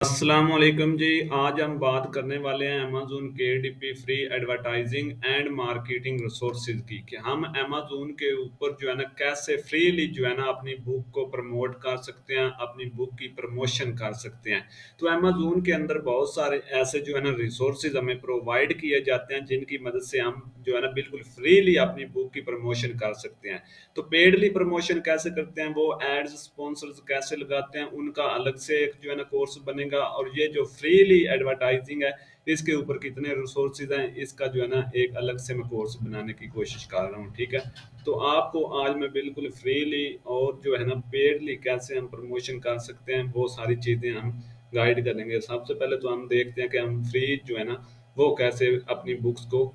अस्सलामुअलैकुम जी। आज हम बात करने वाले हैं Amazon KDP free advertising and marketing resources की कि हम अमेज़न के ऊपर जो है ना कैसे फ्रीली जो है ना अपनी बुक को प्रमोट कर सकते हैं, अपनी बुक की प्रमोशन कर सकते हैं। तो अमेज़न के अंदर बहुत सारे ऐसे जो है ना रिसोर्सेज हमें प्रोवाइड किए जाते हैं जिनकी मदद से हम जो है ना बिल्कुल फ्रीली अपनी बुक की प्रमोशन कर सकते हैं। तो पेडली प्रमोशन कैसे करते हैं, वो एड्स स्पॉन्सर्स कैसे लगाते हैं, उनका अलग से एक जो है ना कोर्स बनेगा। और ये जो फ्रीली एडवर्टाइजिंग है इसके ऊपर कितने रिसोर्सेज हैं, इसका जो है ना एक अलग से मैं कोर्स बनाने की कोशिश कर रहा हूँ। ठीक है, तो आपको आज मैं बिल्कुल फ्रीली और जो है ना पेडली कैसे हम प्रमोशन कर सकते हैं वो सारी चीज़ें हम गाइड करेंगे। सबसे पहले तो हम देखते हैं कि हम फ्री जो है ना वो कैसे अपनी बुक्स को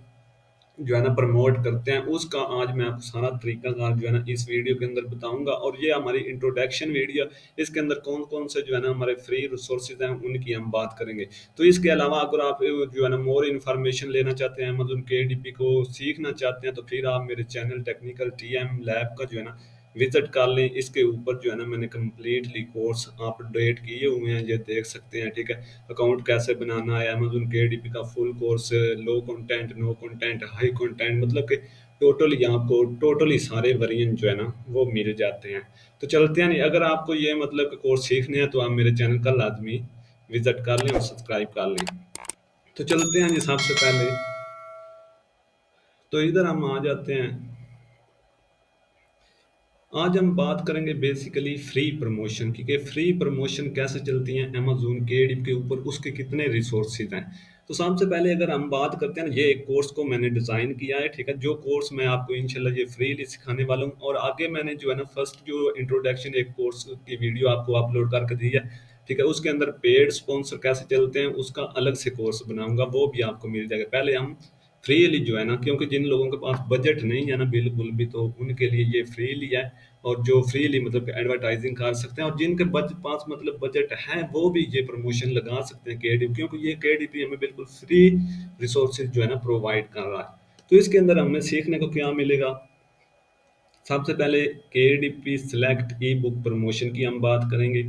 जो है ना प्रमोट करते हैं, उसका आज मैं आपको सारा तरीकाकार जो है ना इस वीडियो के अंदर बताऊंगा। और ये हमारी इंट्रोडक्शन वीडियो, इसके अंदर कौन कौन से जो है ना हमारे फ्री रिसोर्सेज हैं उनकी हम बात करेंगे। तो इसके अलावा अगर आप जो है ना मोर इन्फॉर्मेशन लेना चाहते हैं, मतलब केडीपी को सीखना चाहते हैं, तो फिर आप मेरे चैनल टेक्निकल टीएम लैब का जो है ना विजिट कर लें। इसके ऊपर जो है ना मैंने कम्प्लीटली कोर्स अपडेट किए हुए हैं, ये देख सकते हैं। ठीक है, अकाउंट कैसे बनाना है, अमेज़न केडीपी का full course, low content, no content, high content, मतलब कि टोटली आपको टोटली सारे वेरिएंट जो है ना वो मिल जाते हैं। तो चलते हैं। नहीं, अगर आपको ये मतलब कि कोर्स सीखने हैं तो आप मेरे चैनल का लाजमी विजिट कर लें और सब्सक्राइब कर लें। तो चलते हैं जी। सबसे पहले तो इधर हम आ जाते हैं। आज हम बात करेंगे बेसिकली फ्री प्रमोशन की, कि फ्री प्रमोशन कैसे चलती है अमेजोन के के ऊपर, उसके कितने रिसोर्सेज हैं। तो सबसे पहले अगर हम बात करते हैं ना, ये एक कोर्स को मैंने डिज़ाइन किया है। ठीक है, जो कोर्स मैं आपको इंशाल्लाह ये फ्रीली सिखाने वाला हूँ। और आगे मैंने जो है ना फर्स्ट जो इंट्रोडक्शन एक कोर्स की वीडियो आपको अपलोड करके दी है। ठीक है, उसके अंदर पेड स्पॉन्सर कैसे चलते हैं उसका अलग से कोर्स बनाऊंगा, वो भी आपको मिल जाएगा। पहले हम फ्रीली जो है ना, क्योंकि जिन लोगों के पास बजट नहीं है ना बिल्कुल भी, तो उनके लिए ये फ्रीली है। और जो फ्रीली मतलब एडवर्टाइजिंग कर सकते हैं, और जिनके पास मतलब बजट है वो भी ये प्रमोशन लगा सकते हैं केडीपी, क्योंकि ये केडीपी हमें बिल्कुल फ्री रिसोर्सेज जो है ना प्रोवाइड कर रहा है। तो इसके अंदर हमें सीखने को क्या मिलेगा। सबसे पहले केडीपी सिलेक्ट ई बुक प्रमोशन की हम बात करेंगे,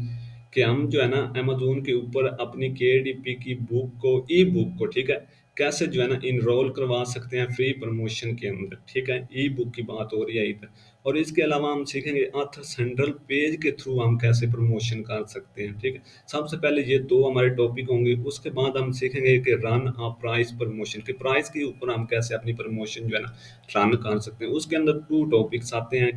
कि हम जो है ना अमेज़न के ऊपर अपनी केडीपी की बुक को, ई बुक को, ठीक है, कैसे जो है ना इनरोल करवा सकते हैं फ्री प्रमोशन के अंदर। ठीक है, ई बुक की बात हो रही है इधर। और इसके अलावा हम सीखेंगे ऑथर सेंट्रल पेज के थ्रू हम कैसे प्रमोशन कर सकते हैं। ठीक है, सबसे पहले ये दो हमारे टॉपिक होंगे। उसके बाद हम सीखेंगे कि रन अ प्राइस प्रमोशन, के प्राइस के ऊपर हम कैसे अपनी प्रमोशन जो है ना रन कर सकते हैं। उसके अंदर टू टॉपिक्स आते हैं,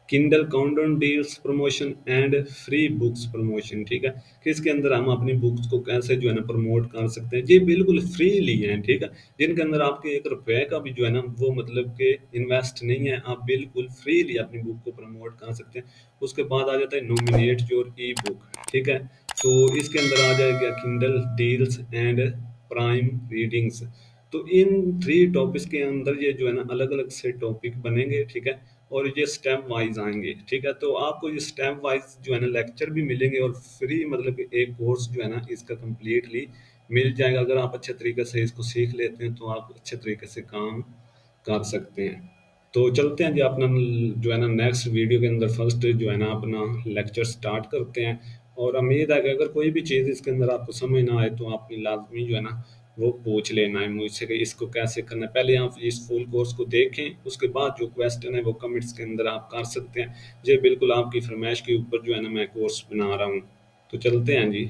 Kindle countdown deals promotion and free books promotion. ठीक है, कि इसके अंदर हम अपनी बुक्स को कैसे जो है ना प्रमोट कर सकते हैं। ये बिल्कुल फ्रीली हैं। ठीक है, जिनके अंदर आपके एक रुपए का भी जो है ना वो मतलब कि इन्वेस्ट नहीं है, आप बिल्कुल फ्रीली अपनी बुक को प्रमोट कर सकते हैं। उसके बाद आ जाता है नॉमिनेट योर ई बुक। ठीक है, तो इसके अंदर आ जाएगा Kindle deals and prime readings. तो इन थ्री टॉपिक्स के अंदर ये जो है ना अलग अलग से टॉपिक बनेंगे। ठीक है, और ये स्टेप वाइज आएंगे। ठीक है, तो आपको ये स्टेप वाइज जो है ना लेक्चर भी मिलेंगे, और फ्री मतलब कि एक कोर्स जो है ना इसका कंप्लीटली मिल जाएगा। अगर आप अच्छे तरीके से इसको सीख लेते हैं तो आप अच्छे तरीके से काम कर सकते हैं। तो चलते हैं जी अपना जो है ना नेक्स्ट वीडियो के अंदर फर्स्ट जो है ना अपना लेक्चर स्टार्ट करते हैं। और उम्मीद है कि अगर कोई भी चीज़ इसके अंदर आपको समझ ना आए तो आपने लाजमी जो है ना वो पूछ लेना है मुझसे कि इसको कैसे करना है। पहले आप इस फुल कोर्स को देखें, उसके बाद जो क्वेश्चन है वो कमेंट्स के अंदर आप कर सकते हैं। ये बिल्कुल आपकी फरमाइश के ऊपर जो है ना मैं कोर्स बना रहा हूँ। तो चलते हैं जी।